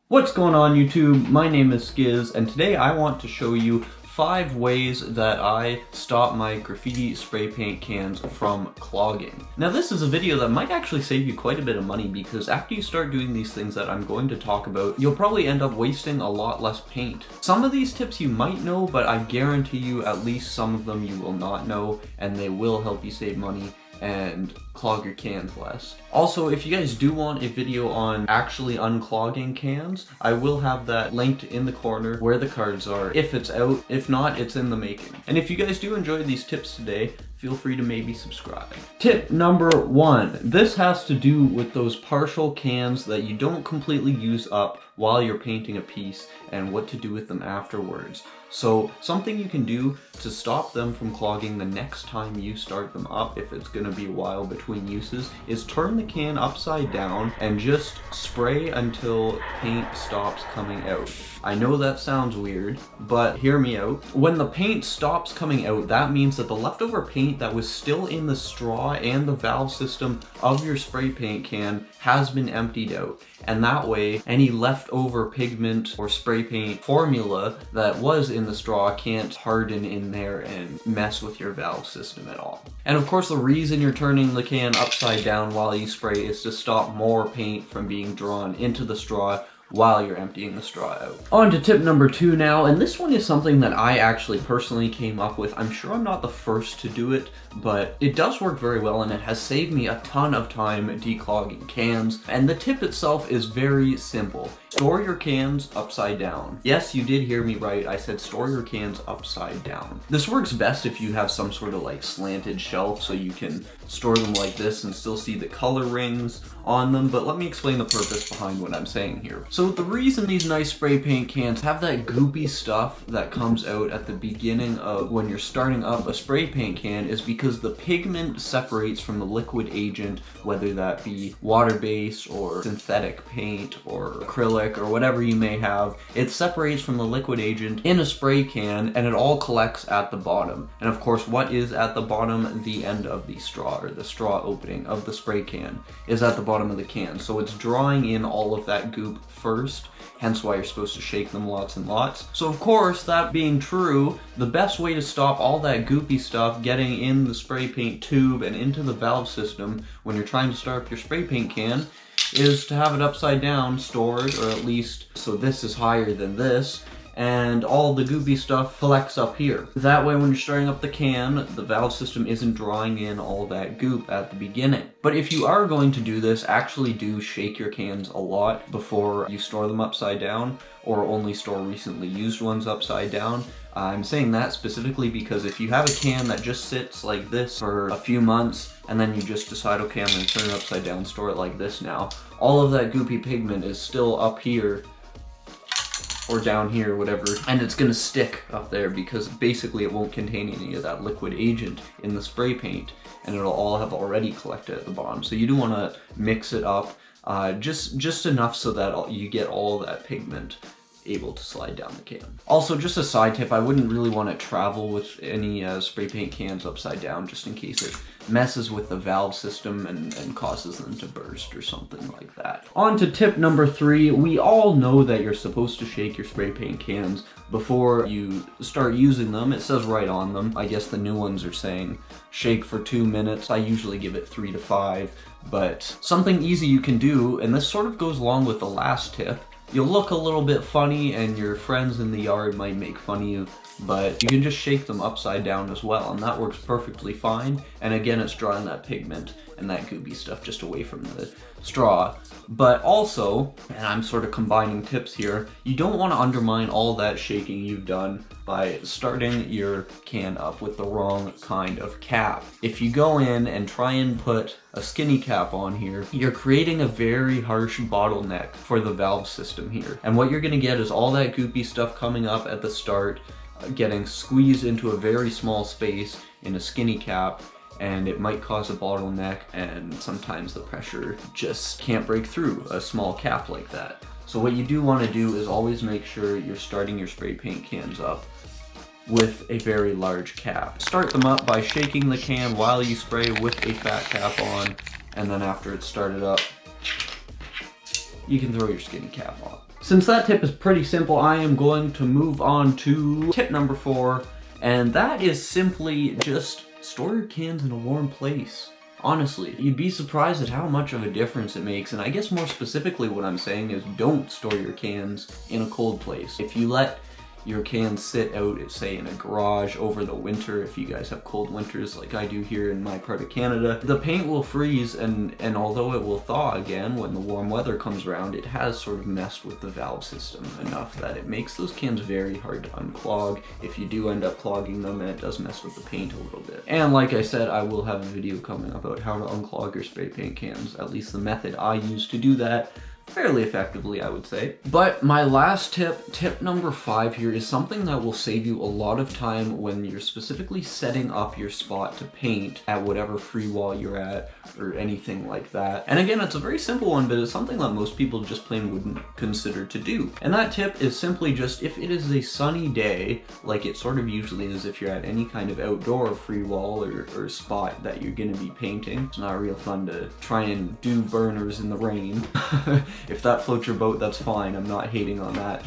What's going on YouTube? My name is Sciz, and today I want to show you 5 ways that I stop my graffiti spray paint cans from clogging. Now this is a video that might actually save you quite a bit of money because after you start doing these things that I'm going to talk about, you'll probably end up wasting a lot less paint. Some of these tips you might know, but I guarantee you at least some of them you will not know, and they will help you save money and clog your cans less. Also, if you guys do want a video on actually unclogging cans, I will have that linked in the corner where the cards are if it's out. If not, it's in the making. And if you guys do enjoy these tips today, feel free to maybe subscribe. Tip number 1. This has to do with those partial cans that you don't completely use up while you're painting a piece and what to do with them afterwards. So something you can do to stop them from clogging the next time you start them up, if it's going to be a while between uses, is turn the can upside down and just spray until paint stops coming out. I know that sounds weird, but hear me out. When the paint stops coming out, that means that the leftover paint that was still in the straw and the valve system of your spray paint can has been emptied out. And that way, any leftover pigment or spray paint formula that was in the straw can't harden in there and mess with your valve system at all. And of course, the reason you're turning the can upside down while you spray is to stop more paint from being drawn into the straw while you're emptying the straw out. On to tip number 2 now, and this one is something that I actually personally came up with. I'm sure I'm not the first to do it, but it does work very well and it has saved me a ton of time declogging cans. And the tip itself is very simple. Store your cans upside down. Yes, you did hear me right. I said store your cans upside down. This works best if you have some sort of like slanted shelf so you can store them like this and still see the color rings on them, but let me explain the purpose behind what I'm saying here. So the reason these nice spray paint cans have that goopy stuff that comes out at the beginning of when you're starting up a spray paint can is because the pigment separates from the liquid agent, whether that be water-based or synthetic paint or acrylic or whatever you may have. It separates from the liquid agent in a spray can and it all collects at the bottom. And of course, what is at the bottom? The end of the straw, or the straw opening of the spray can is at the bottom of the can. So it's drawing in all of that goop first, hence why you're supposed to shake them lots and lots. So of course, that being true, the best way to stop all that goopy stuff getting in the spray paint tube and into the valve system when you're trying to start up your spray paint can is to have it upside down stored, or at least so this is higher than this, and all the goopy stuff collects up here. That way when you're starting up the can, the valve system isn't drawing in all that goop at the beginning. But if you are going to do this, actually do shake your cans a lot before you store them upside down, or only store recently used ones upside down. I'm saying that specifically because if you have a can that just sits like this for a few months, and then you just decide, okay, I'm going to turn it upside down, store it like this now, all of that goopy pigment is still up here, or down here, whatever, and it's gonna stick up there because basically it won't contain any of that liquid agent in the spray paint, and it'll all have already collected at the bottom. So you do want to mix it up just enough so that you get all that pigment able to slide down the can. Also, just a side tip, I wouldn't really want to travel with any spray paint cans upside down just in case it messes with the valve system and causes them to burst or something like that. On to tip number 3. We all know that you're supposed to shake your spray paint cans before you start using them. It says right on them. I guess the new ones are saying shake for 2 minutes. I usually give it 3 to 5, but something easy you can do, and this sort of goes along with the last tip. You'll look a little bit funny and your friends in the yard might make fun of you, but you can just shake them upside down as well, and that works perfectly fine. And again, it's drawing that pigment and that goopy stuff just away from the straw. But also, and I'm sort of combining tips here, you don't want to undermine all that shaking you've done by starting your can up with the wrong kind of cap. If you go in and try and put a skinny cap on here, you're creating a very harsh bottleneck for the valve system here. And what you're going to get is all that goopy stuff coming up at the start, getting squeezed into a very small space in a skinny cap, and it might cause a bottleneck, and sometimes the pressure just can't break through a small cap like that. So what you do want to do is always make sure you're starting your spray paint cans up with a very large cap. Start them up by shaking the can while you spray with a fat cap on, and then after it's started up, you can throw your skinny cap on. Since that tip is pretty simple, I am going to move on to tip number 4, and that is simply just store your cans in a warm place. Honestly, you'd be surprised at how much of a difference it makes, and I guess more specifically what I'm saying is don't store your cans in a cold place. If you let your cans sit out, say in a garage over the winter, if you guys have cold winters like I do here in my part of Canada, the paint will freeze, and although it will thaw again when the warm weather comes around, it has sort of messed with the valve system enough that it makes those cans very hard to unclog if you do end up clogging them, and it does mess with the paint a little bit. And like I said, I will have a video coming about how to unclog your spray paint cans, at least the method I use to do that, fairly effectively, I would say. But my last tip number 5 here, is something that will save you a lot of time when you're specifically setting up your spot to paint at whatever free wall you're at or anything like that. And again, it's a very simple one, but it's something that most people just plain wouldn't consider to do. And that tip is simply just, if it is a sunny day, like it sort of usually is if you're at any kind of outdoor free wall or spot that you're gonna be painting, it's not real fun to try and do burners in the rain. If that floats your boat, that's fine. I'm not hating on that.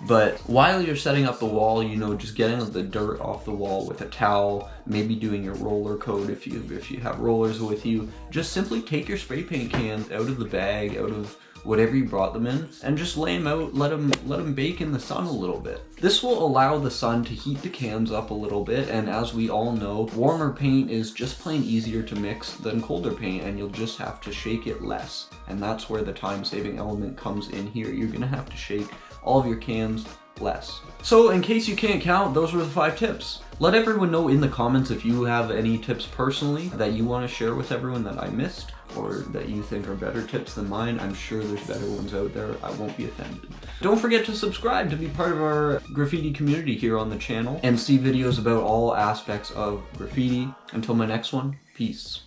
But while you're setting up the wall, you know, just getting the dirt off the wall with a towel, maybe doing your roller coat if you have rollers with you, just simply take your spray paint cans out of the bag, out of whatever you brought them in, and just lay them out, let them bake in the sun a little bit. This will allow the sun to heat the cans up a little bit, and as we all know, warmer paint is just plain easier to mix than colder paint, and you'll just have to shake it less. And that's where the time-saving element comes in here. You're gonna have to shake all of your cans less. So in case you can't count, those were the 5 tips. Let everyone know in the comments if you have any tips personally that you want to share with everyone that I missed, or that you think are better tips than mine. I'm sure there's better ones out there. I won't be offended. Don't forget to subscribe to be part of our graffiti community here on the channel and see videos about all aspects of graffiti. Until my next one, peace.